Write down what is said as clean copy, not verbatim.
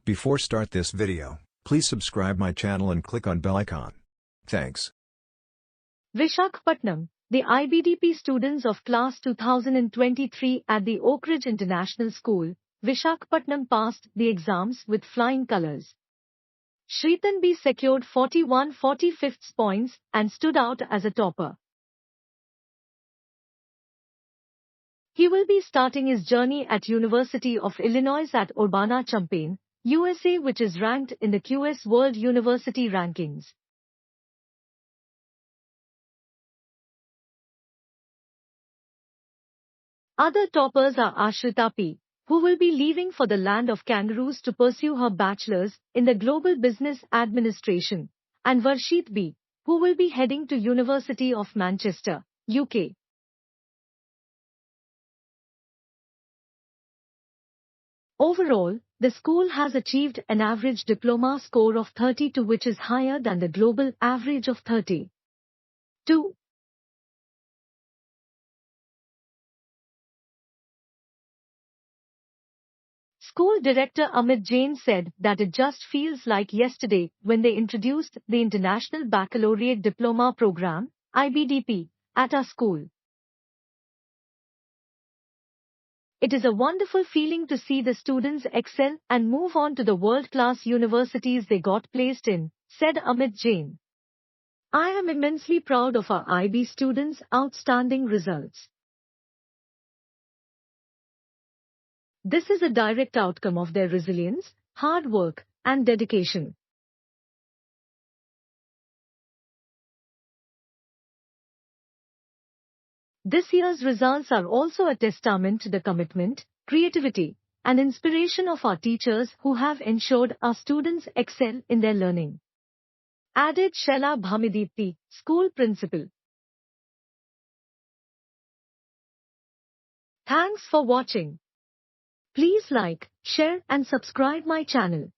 Before start this video, please subscribe my channel and click on bell icon. Thanks. Visakhapatnam, the IBDP students of class 2023 at the Oakridge International School, Visakhapatnam passed the exams with flying colors. Shritan B secured 41/45 points and stood out as a topper. He will be starting his journey at University of Illinois at Urbana Champaign, USA, which is ranked in the QS World University Rankings. Other toppers are Ashrita P, who will be leaving for the land of kangaroos to pursue her bachelor's in the Global Business Administration, and Varshith B, who will be heading to University of Manchester, UK. Overall, the school has achieved an average diploma score of 32, which is higher than the global average of 32. School director Amit Jain said that it just feels like yesterday when they introduced the International Baccalaureate Diploma Program, IBDP, at our school. It is a wonderful feeling to see the students excel and move on to the world-class universities they got placed in, said Amit Jain. I am immensely proud of our IB students' outstanding results. This is a direct outcome of their resilience, hard work, and dedication. This year's results are also a testament to the commitment, creativity, and inspiration of our teachers who have ensured our students excel in their learning, added Shritan B, school principal. Thanks for watching. Please like, share and subscribe my channel.